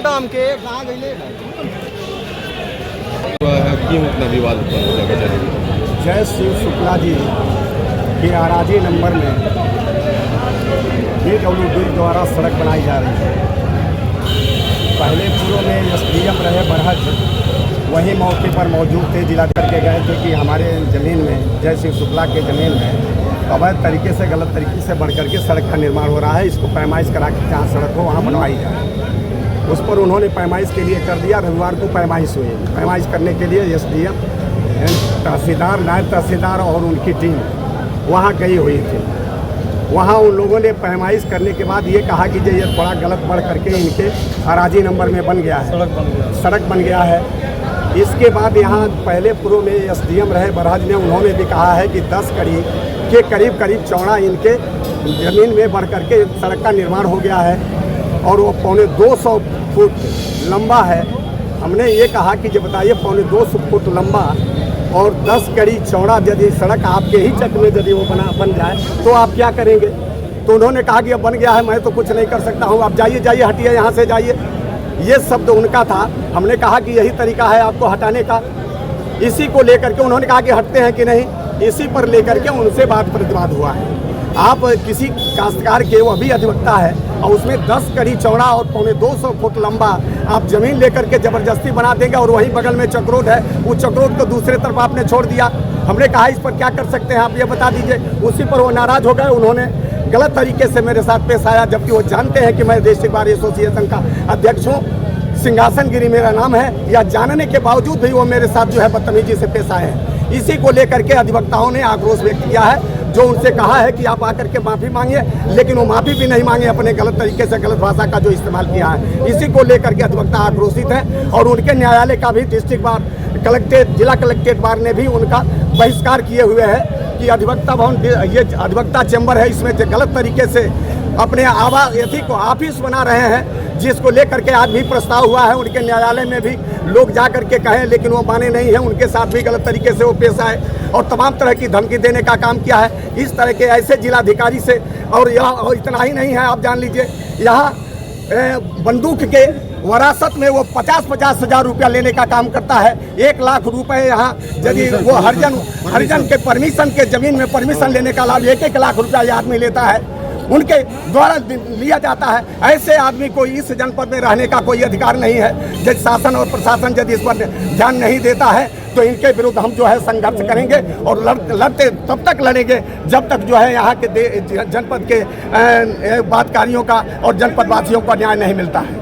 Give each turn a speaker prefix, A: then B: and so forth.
A: दाम के
B: क्यों उतना विवाद उत्पन्न हो जाएगा?
C: जय शिव शुक्ला जी के आराजी नंबर में PWD द्वारा सड़क बनाई जा रही है। पहले पूर्व में SDM रहे बरहज, वही मौके पर मौजूद थे। जिला करके गए थे कि हमारे ज़मीन में, जय शिव शुक्ला के ज़मीन में अवैध तरीके से, गलत तरीके से बढ़ करके सड़क का निर्माण हो रहा है। इसको पैमाइश करा के जहाँ सड़क हो वहाँ बनवाई जाए। उस पर उन्होंने पैमाइश के लिए कर दिया। रविवार को पैमाइश हुई। पैमाइश करने के लिए SDM, तहसीलदार, नायब तहसीलदार और उनकी टीम वहाँ गई हुई थी। वहाँ उन लोगों ने पैमाइश करने के बाद ये कहा कि ये बड़ा गलत बढ़ करके इनके अराजी नंबर में बन गया है, सड़क बन गया है। इसके बाद यहाँ पहले पूर्व में SDM रहे बरहज ने, उन्होंने भी कहा है कि 10 कड़ी के करीब चौड़ा इनके ज़मीन में बढ़ करके सड़क का निर्माण हो गया है और वो 250 फुट लंबा है। हमने ये कहा कि जब बताइए 250 फुट लंबा और 10 कड़ी चौड़ा यदि सड़क आपके ही चक में यदि वो बन जाए तो आप क्या करेंगे? तो उन्होंने कहा कि अब बन गया है, मैं तो कुछ नहीं कर सकता हूँ, आप जाइए हटिए यहाँ से जाइए। ये शब्द उनका था। हमने कहा कि यही तरीका है आपको हटाने का। इसी को लेकर के उन्होंने कहा कि हटते हैं कि नहीं, इसी पर लेकर के उनसे बात प्रतिवाद हुआ है। आप किसी काश्तकार के, वो भी अधिवक्ता है और उसमें 10 कड़ी चौड़ा और 250 फुट लंबा आप ज़मीन लेकर के ज़बरदस्ती बना देंगे और वहीं बगल में चक रोड है, वो चक रोड को दूसरे तरफ आपने छोड़ दिया। हमने कहा इस पर क्या कर सकते हैं आप ये बता दीजिए। उसी पर वो नाराज़ हो गए। उन्होंने गलत तरीके से मेरे साथ पेश आया, जबकि वो जानते हैं कि मैं डिस्ट्रिक्ट बार एसोसिएशन का अध्यक्ष हूँ, सिंहासन गिरी मेरा नाम है। या जानने के बावजूद भी वो मेरे साथ जो है बदतमीजी से पेश आए हैं। इसी को लेकर के अधिवक्ताओं ने आक्रोश व्यक्त किया है, जो उनसे कहा है कि आप आकर के माफ़ी मांगिए, लेकिन वो माफ़ी भी नहीं मांगे। अपने गलत तरीके से, गलत भाषा का जो इस्तेमाल किया है, इसी को लेकर के अधिवक्ता आक्रोशित है। और उनके न्यायालय का भी डिस्ट्रिक्ट बार कलेक्ट्रेट, जिला कलेक्ट्रेट बार ने भी उनका बहिष्कार किए हुए है कि अधिवक्ता भवन, ये अधिवक्ता चैम्बर है, इसमें गलत तरीके से अपने अथी को ऑफिस बना रहे हैं, जिसको लेकर के आज भी प्रस्ताव हुआ है। उनके न्यायालय में भी लोग जा करके कहें, लेकिन वो माने नहीं है। उनके साथ भी गलत तरीके से वो पेश आए और तमाम तरह की धमकी देने का काम किया है। इस तरह के ऐसे जिलाधिकारी से, और यहाँ इतना ही नहीं है, आप जान लीजिए, यहाँ बंदूक के वरासत में वो 50-50 हज़ार रुपया लेने का काम करता है। 1 लाख रुपए यहाँ यदि वो हरिजन के परमिशन के ज़मीन में परमिशन लेने का लाभ 1-1 लाख रुपया ये आदमी लेता है, उनके द्वारा लिया जाता है। ऐसे आदमी को इस जनपद में रहने का कोई अधिकार नहीं है। जब शासन और प्रशासन यदि इस पर ध्यान नहीं देता है तो इनके विरुद्ध हम जो है संघर्ष करेंगे और लड़ते तब तक लड़ेंगे जब तक जो है यहाँ के जनपद के बातकारियों का और जनपद वासियों का न्याय नहीं मिलता है।